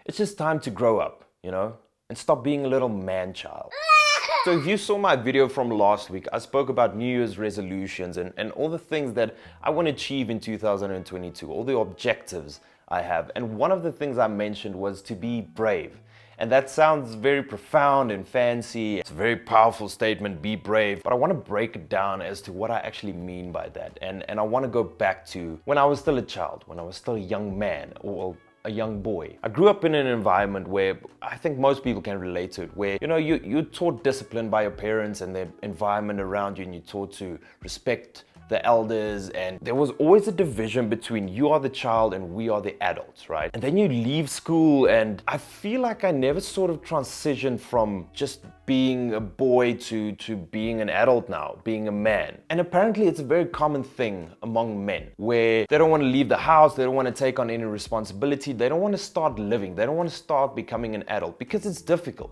It's just time to grow up, and stop being a little man-child. So if you saw my video from last week, I spoke about New Year's resolutions and all the things that I want to achieve in 2022, all the objectives I have. And one of the things I mentioned was to be brave. And that sounds very profound and fancy. It's a very powerful statement, be brave. But I want to break it down as to what I actually mean by that. And I want to go back to when I was still a child, when I was still a young man, or a young boy. I grew up in an environment where I think most people can relate to it, where you're taught discipline by your parents and the environment around you, and you're taught to respect the elders, and there was always a division between you are the child and we are the adults, right? And then you leave school, and I feel like I never sort of transitioned from just being a boy to being an adult now, being a man. And apparently it's a very common thing among men, where they don't want to leave the house, they don't want to take on any responsibility, they don't want to start living, they don't want to start becoming an adult, because it's difficult,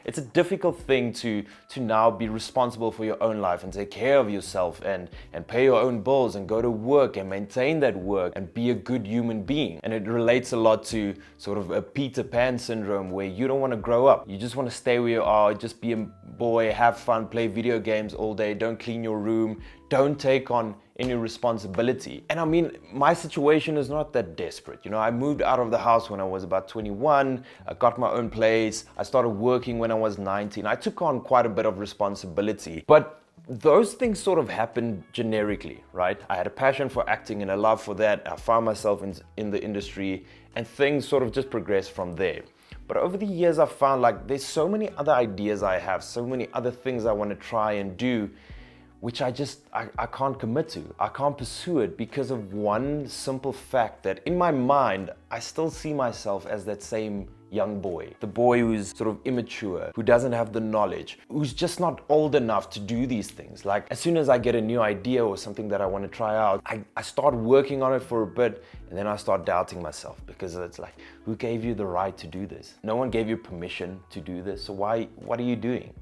It's a difficult thing to now be responsible for your own life and take care of yourself and pay your own bills and go to work and maintain that work and be a good human being. And it relates a lot to sort of a Peter Pan syndrome, where you don't want to grow up. You just want to stay where you are, just be a boy, have fun, play video games all day, don't clean your room, don't take on any responsibility. And I mean, my situation is not that desperate. I moved out of the house when I was about 21, I got my own place, I started working when I was 19. I took on quite a bit of responsibility, but those things sort of happened generically, right? I had a passion for acting and a love for that. I found myself in the industry, and things sort of just progressed from there. But over the years, I've found like there's so many other ideas I have, so many other things I want to try and do, which I can't commit to. I can't pursue it because of one simple fact that in my mind, I still see myself as that same young boy. The boy who's sort of immature, who doesn't have the knowledge, who's just not old enough to do these things. Like, as soon as I get a new idea or something that I want to try out, I start working on it for a bit, and then I start doubting myself, because it's like, who gave you the right to do this? No one gave you permission to do this, so what are you doing?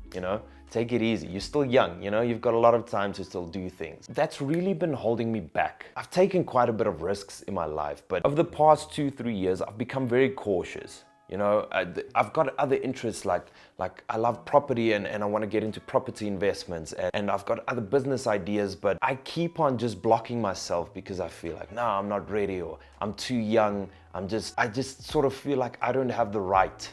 Take it easy. You're still young, you've got a lot of time to still do things. That's really been holding me back. I've taken quite a bit of risks in my life, but over the past 2-3 years, I've become very cautious. I've got other interests, like I love property and I want to get into property investments, and I've got other business ideas, but I keep on just blocking myself because I feel like, no, I'm not ready, or I'm too young. I just sort of feel like I don't have the right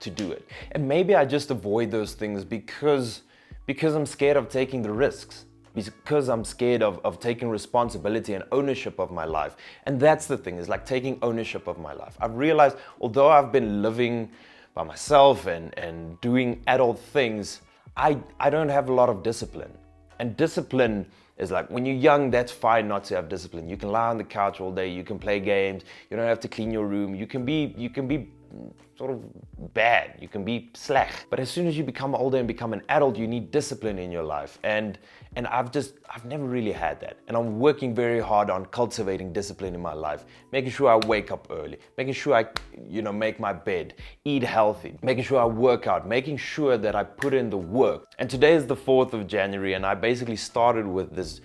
to do it. And maybe I just avoid those things because I'm scared of taking the risks. Because I'm scared of taking responsibility and ownership of my life. And that's the thing, is like taking ownership of my life. I've realized, although I've been living by myself and doing adult things, I don't have a lot of discipline. And discipline is like, when you're young, that's fine not to have discipline. You can lie on the couch all day, you can play games, you don't have to clean your room, you can be sort of bad, you can be slack. But as soon as you become older and become an adult, you need discipline in your life. And I've never really had that. And I'm working very hard on cultivating discipline in my life, making sure I wake up early, making sure I, make my bed, eat healthy, making sure I work out, making sure that I put in the work. And today is the 4th of January, and I basically started with this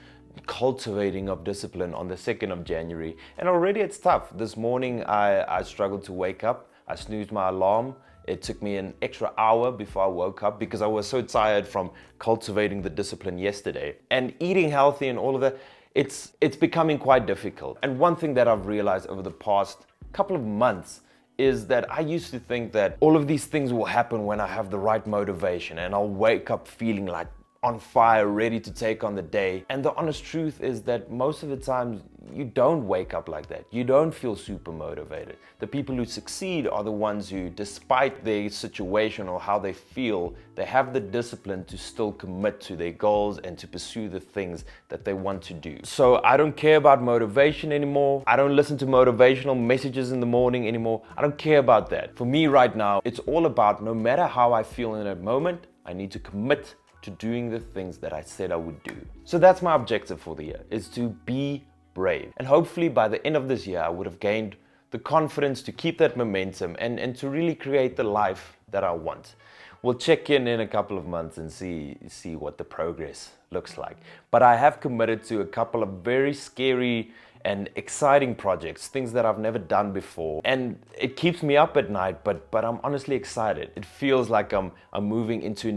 cultivating of discipline on the 2nd of January. And already it's tough. This morning I struggled to wake up. I snoozed my alarm. It took me an extra hour before I woke up because I was so tired from cultivating the discipline yesterday. And eating healthy and all of that, it's becoming quite difficult. And one thing that I've realized over the past couple of months is that I used to think that all of these things will happen when I have the right motivation, and I'll wake up feeling like on fire, ready to take on the day. And the honest truth is that most of the time you don't wake up like that. You don't feel super motivated. The people who succeed are the ones who, despite their situation or how they feel, they have the discipline to still commit to their goals and to pursue the things that they want to do. So I don't care about motivation anymore. I don't listen to motivational messages in the morning anymore. I don't care about that. For me right now, it's all about, no matter how I feel in that moment, I need to commit to doing the things that I said I would do. So that's my objective for the year, is to be brave. And hopefully by the end of this year, I would have gained the confidence to keep that momentum and to really create the life that I want. We'll check in a couple of months and see what the progress looks like. But I have committed to a couple of very scary and exciting projects, things that I've never done before. And it keeps me up at night, but I'm honestly excited. It feels like I'm moving into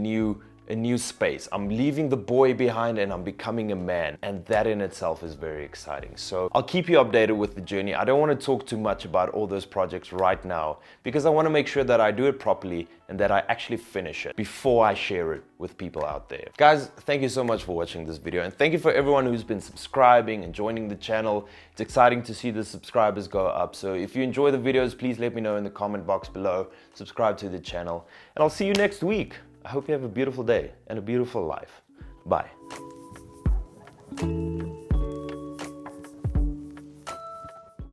a new space. I'm leaving the boy behind and I'm becoming a man. And that in itself is very exciting. So I'll keep you updated with the journey. I don't want to talk too much about all those projects right now because I want to make sure that I do it properly and that I actually finish it before I share it with people out there. Guys, thank you so much for watching this video, and thank you for everyone who's been subscribing and joining the channel. It's exciting to see the subscribers go up. So if you enjoy the videos, please let me know in the comment box below. Subscribe to the channel, and I'll see you next week. I hope you have a beautiful day and a beautiful life. Bye.